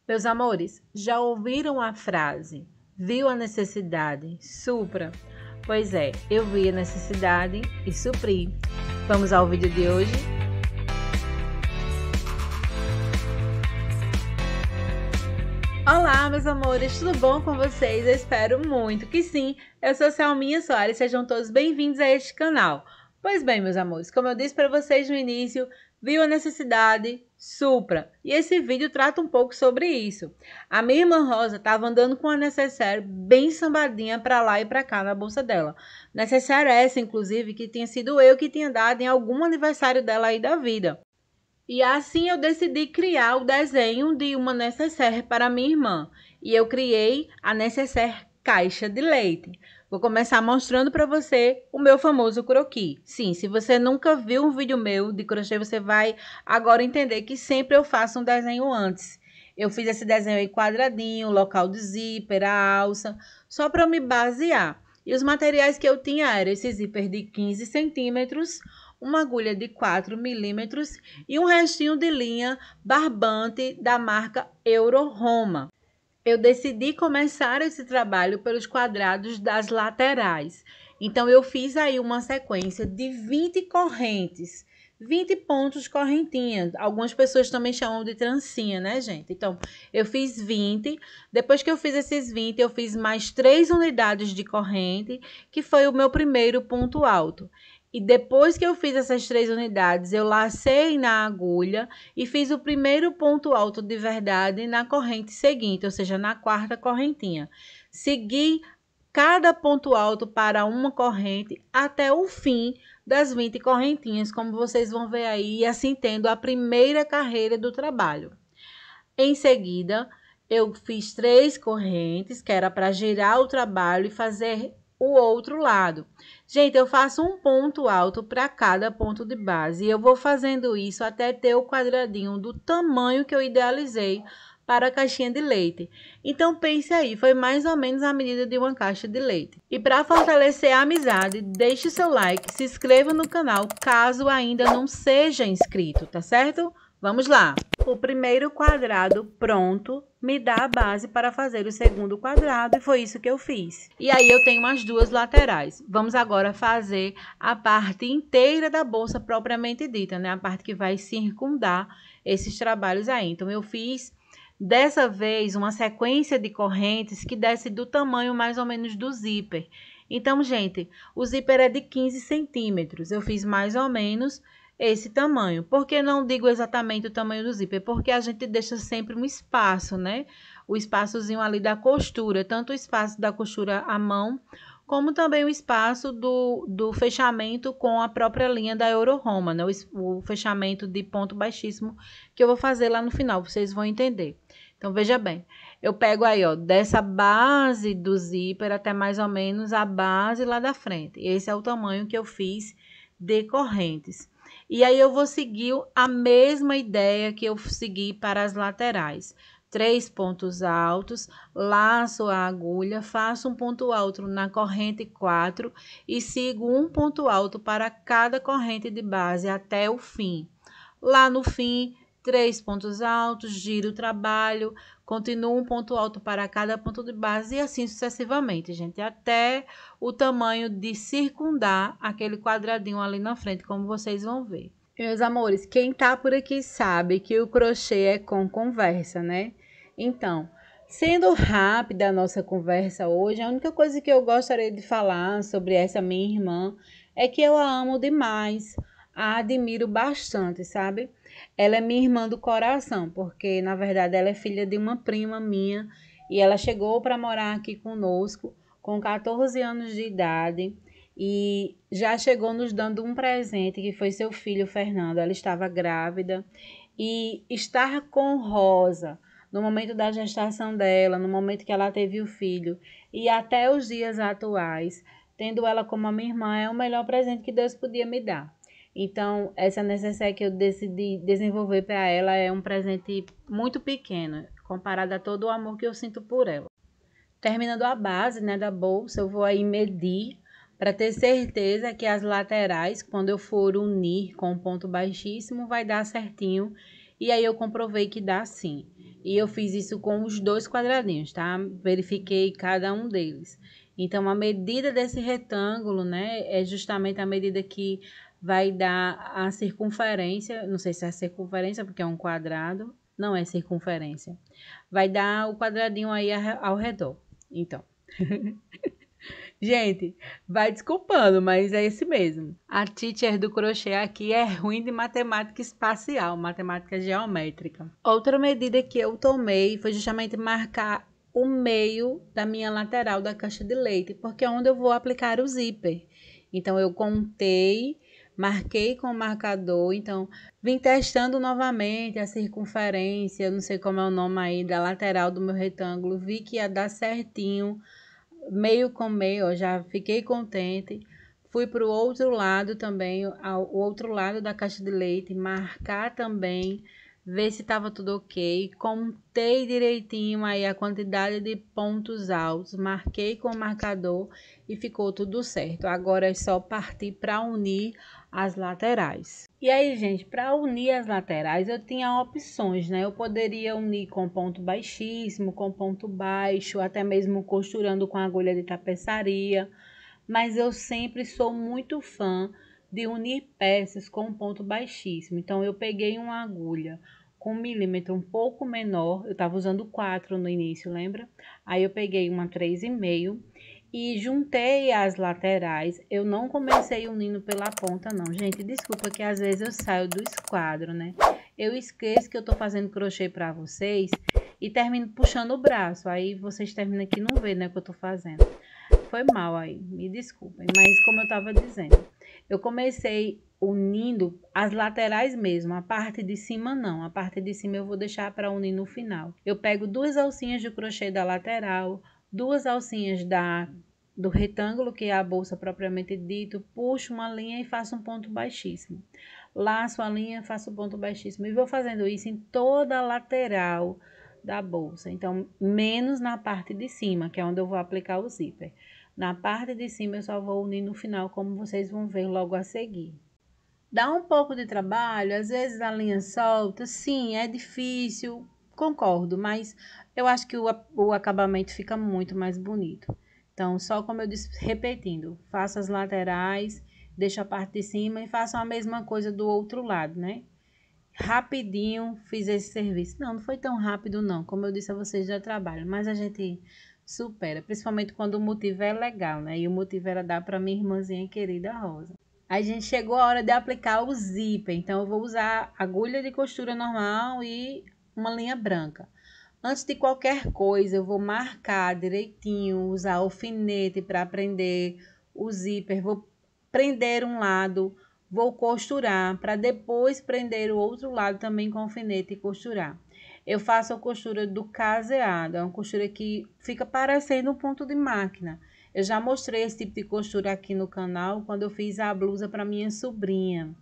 Meus amores, já ouviram a frase? Viu a necessidade? Supra. Pois é, eu vi a necessidade e supri. Vamos ao vídeo de hoje? Olá, meus amores, tudo bom com vocês? Eu espero muito que sim. Eu sou Selminha Soares, sejam todos bem-vindos a este canal. Pois bem, meus amores, como eu disse para vocês no início, viu a necessidade? Supra. E esse vídeo trata um pouco sobre isso. A minha irmã Rosa estava andando com a necessaire bem sambadinha para lá e para cá na bolsa dela. Necessaire essa, inclusive, que tinha sido eu que tinha dado em algum aniversário dela aí da vida. E assim eu decidi criar o desenho de uma necessaire para minha irmã. E eu criei a necessaire caixa de leite. Vou começar mostrando para você o meu famoso croquis. Sim, se você nunca viu um vídeo meu de crochê, você vai agora entender que sempre eu faço um desenho antes. Eu fiz esse desenho aí quadradinho, local de zíper, a alça, só para me basear. E os materiais que eu tinha eram esse zíper de 15 centímetros, uma agulha de 4 milímetros e um restinho de linha barbante da marca Euro Roma. Eu decidi começar esse trabalho pelos quadrados das laterais. Então, eu fiz aí uma sequência de 20 correntes, 20 pontos correntinha. Algumas pessoas também chamam de trancinha, né, gente? Então, eu fiz 20. Depois que eu fiz esses 20, eu fiz mais 3 unidades de corrente, que foi o meu primeiro ponto alto. E depois que eu fiz essas 3 unidades, eu lacei na agulha e fiz o primeiro ponto alto de verdade na corrente seguinte, ou seja, na quarta correntinha. Segui cada ponto alto para uma corrente até o fim das 20 correntinhas, como vocês vão ver aí, e assim tendo a primeira carreira do trabalho. Em seguida, eu fiz 3 correntes, que era para girar o trabalho e fazer o outro lado. Gente, eu faço um ponto alto para cada ponto de base. E eu vou fazendo isso até ter o quadradinho do tamanho que eu idealizei para a caixinha de leite. Então, pense aí, foi mais ou menos a medida de uma caixa de leite. E para fortalecer a amizade, deixe seu like, se inscreva no canal caso ainda não seja inscrito, tá certo? Vamos lá! O primeiro quadrado pronto me dá a base para fazer o segundo quadrado e foi isso que eu fiz. E aí eu tenho as duas laterais. Vamos agora fazer a parte inteira da bolsa propriamente dita, né? A parte que vai circundar esses trabalhos aí. Então eu fiz dessa vez uma sequência de correntes que desce do tamanho mais ou menos do zíper. Então, gente, o zíper é de 15 centímetros. Eu fiz mais ou menos esse tamanho. Por que não digo exatamente o tamanho do zíper? Porque a gente deixa sempre um espaço, né? O espaçozinho ali da costura, tanto o espaço da costura à mão, como também o espaço do fechamento com a própria linha da Euro Roma, né? O fechamento de ponto baixíssimo que eu vou fazer lá no final, vocês vão entender. Então, veja bem, eu pego aí, ó, dessa base do zíper até mais ou menos a base lá da frente. Esse é o tamanho que eu fiz de correntes. E aí eu vou seguir a mesma ideia que eu segui para as laterais. 3 pontos altos, laço a agulha, faço um ponto alto na corrente 4 e sigo um ponto alto para cada corrente de base até o fim. Lá no fim, 3 pontos altos, giro o trabalho, continuo um ponto alto para cada ponto de base e assim sucessivamente, gente, até o tamanho de circundar aquele quadradinho ali na frente, como vocês vão ver. Meus amores, quem tá por aqui sabe que o crochê é com conversa, né? Então, sendo rápida a nossa conversa hoje, a única coisa que eu gostaria de falar sobre essa minha irmã é que eu a amo demais, a admiro bastante, sabe? Ela é minha irmã do coração, porque na verdade ela é filha de uma prima minha e ela chegou para morar aqui conosco com 14 anos de idade e já chegou nos dando um presente que foi seu filho Fernando. Ela estava grávida e estar com Rosa no momento da gestação dela, no momento que ela teve o filho e até os dias atuais, tendo ela como a minha irmã, é o melhor presente que Deus podia me dar. Então, essa necessaire que eu decidi desenvolver para ela é um presente muito pequeno, comparado a todo o amor que eu sinto por ela. Terminando a base, né, da bolsa, eu vou aí medir para ter certeza que as laterais, quando eu for unir com um ponto baixíssimo, vai dar certinho. E aí eu comprovei que dá sim. E eu fiz isso com os 2 quadradinhos, tá? Verifiquei cada um deles. Então, a medida desse retângulo, né, é justamente a medida que vai dar a circunferência, não sei se é a circunferência, porque é um quadrado, não é circunferência. Vai dar o quadradinho aí ao redor. Então, gente, vai desculpando, mas é esse mesmo. A teacher do crochê aqui é ruim de matemática espacial, matemática geométrica. Outra medida que eu tomei foi justamente marcar o meio da minha lateral da caixa de leite, porque é onde eu vou aplicar o zíper. Então, eu contei, marquei com o marcador, então, vim testando novamente a circunferência, não sei como é o nome aí, da lateral do meu retângulo, vi que ia dar certinho, meio com meio, ó, já fiquei contente. Fui para o outro lado também, ao outro lado da caixa de leite, marcar também, ver se estava tudo ok. Contei direitinho aí a quantidade de pontos altos, marquei com o marcador e ficou tudo certo. Agora é só partir para unir as laterais. E aí, gente, para unir as laterais eu tinha opções, né? Eu poderia unir com ponto baixíssimo, com ponto baixo, até mesmo costurando com agulha de tapeçaria, mas eu sempre sou muito fã de unir peças com ponto baixíssimo. Então, eu peguei uma agulha com 1 milímetro um pouco menor, eu estava usando 4 no início, lembra? Aí eu peguei uma 3,5 e juntei as laterais. Eu não comecei unindo pela ponta, não. Gente, desculpa que às vezes eu saio do esquadro, né? Eu esqueço que eu tô fazendo crochê para vocês e termino puxando o braço. Aí vocês terminam aqui e não vê, né, o que eu tô fazendo. Foi mal aí, me desculpem. Mas como eu tava dizendo, eu comecei unindo as laterais mesmo, a parte de cima não. A parte de cima eu vou deixar para unir no final. Eu pego 2 alcinhas de crochê da lateral, 2 alcinhas do retângulo, que é a bolsa propriamente dito, puxo uma linha e faço um ponto baixíssimo. Laço a linha, faço um ponto baixíssimo. E vou fazendo isso em toda a lateral da bolsa. Então, menos na parte de cima, que é onde eu vou aplicar o zíper. Na parte de cima eu só vou unir no final, como vocês vão ver logo a seguir. Dá um pouco de trabalho, às vezes a linha solta, sim, é difícil, concordo, mas eu acho que o acabamento fica muito mais bonito. Então, só como eu disse, repetindo, faço as laterais, deixo a parte de cima e faço a mesma coisa do outro lado, né? Rapidinho fiz esse serviço. Não foi tão rápido não, como eu disse a vocês, já trabalho, mas a gente supera, principalmente quando o motivo é legal, né? E o motivo era dar para minha irmãzinha querida Rosa. Aí a gente chegou a hora de aplicar o zíper, então eu vou usar agulha de costura normal e uma linha branca. Antes de qualquer coisa, eu vou marcar direitinho, usar alfinete para prender o zíper, vou prender um lado, vou costurar para depois prender o outro lado também com alfinete e costurar. Eu faço a costura do caseado, é uma costura que fica parecendo um ponto de máquina. Eu já mostrei esse tipo de costura aqui no canal quando eu fiz a blusa para minha sobrinha.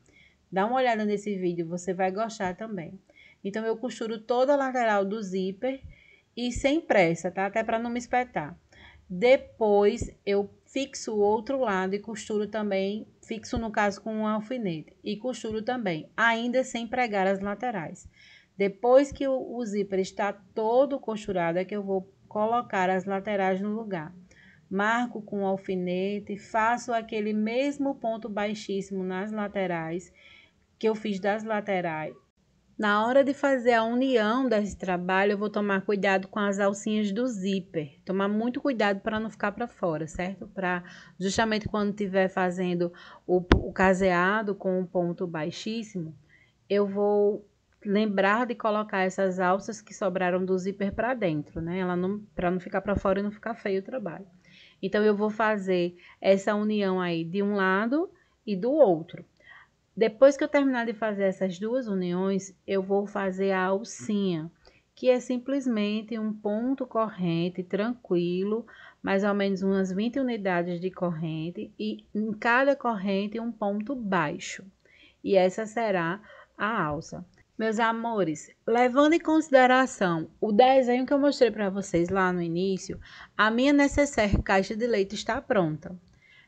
Dá uma olhada nesse vídeo, você vai gostar também. Então, eu costuro toda a lateral do zíper e sem pressa, tá? Até para não me espetar. Depois, eu fixo o outro lado e costuro também, fixo no caso com um alfinete. E costuro também, ainda sem pregar as laterais. Depois que o zíper está todo costurado, é que eu vou colocar as laterais no lugar. Marco com o alfinete, faço aquele mesmo ponto baixíssimo nas laterais, que eu fiz das laterais. Na hora de fazer a união desse trabalho, eu vou tomar cuidado com as alcinhas do zíper. Tomar muito cuidado para não ficar para fora, certo? Para justamente quando estiver fazendo o caseado com um ponto baixíssimo, eu vou lembrar de colocar essas alças que sobraram do zíper para dentro, né? Para não ficar para fora e não ficar feio o trabalho. Então, eu vou fazer essa união aí de um lado e do outro. Depois que eu terminar de fazer essas duas uniões, eu vou fazer a alcinha, que é simplesmente um ponto corrente tranquilo, mais ou menos umas 20 unidades de corrente, e em cada corrente um ponto baixo. E essa será a alça. Meus amores, levando em consideração o desenho que eu mostrei para vocês lá no início, a minha necessaire caixa de leite está pronta.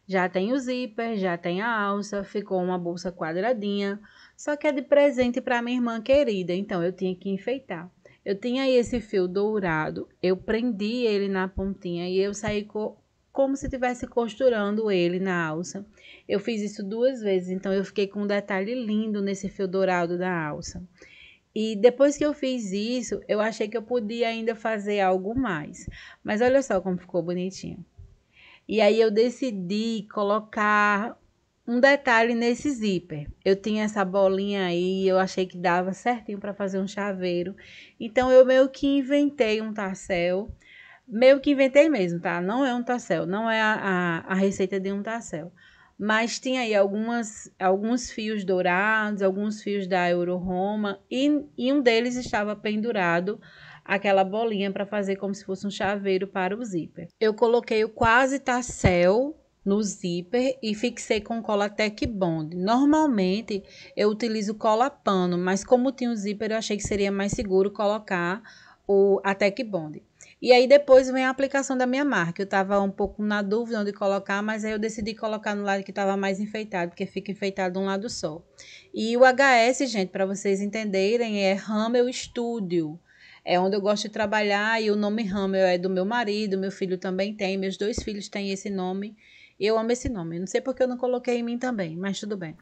Já tem o zíper, já tem a alça, ficou uma bolsa quadradinha, só que é de presente para minha irmã querida, então eu tinha que enfeitar. Eu tinha aí esse fio dourado, eu prendi ele na pontinha e eu saí como se estivesse costurando ele na alça. Eu fiz isso 2 vezes, então eu fiquei com um detalhe lindo nesse fio dourado da alça. E depois que eu fiz isso, eu achei que eu podia ainda fazer algo mais. Mas olha só como ficou bonitinho. E aí eu decidi colocar um detalhe nesse zíper. Eu tinha essa bolinha aí, eu achei que dava certinho para fazer um chaveiro. Então eu meio que inventei um tassel. Meio que inventei mesmo, tá? Não é um tassel, não é a receita de um tassel. Mas tinha aí alguns fios dourados, alguns fios da Euro Roma e um deles estava pendurado aquela bolinha para fazer como se fosse um chaveiro para o zíper. Eu coloquei o quase tassel no zíper e fixei com cola Tec Bond. Normalmente eu utilizo cola pano, mas como tinha o zíper eu achei que seria mais seguro colocar a Tec Bond. E aí depois vem a aplicação da minha marca. Eu estava um pouco na dúvida onde colocar, mas aí eu decidi colocar no lado que estava mais enfeitado, porque fica enfeitado de um lado só. E o HS, gente, para vocês entenderem, é Hamel Studio. É onde eu gosto de trabalhar e o nome Hamel é do meu marido, meu filho também tem, meus 2 filhos têm esse nome. Eu amo esse nome. Não sei porque eu não coloquei em mim também, mas tudo bem.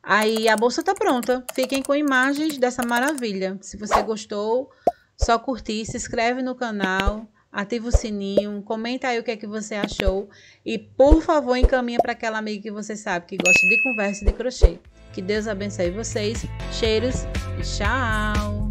Aí a bolsa tá pronta. Fiquem com imagens dessa maravilha. Se você gostou, só curtir, se inscreve no canal, ativa o sininho, comenta aí o que é que você achou e, por favor, encaminha para aquela amiga que você sabe que gosta de conversa e de crochê. Que Deus abençoe vocês, cheiros e tchau!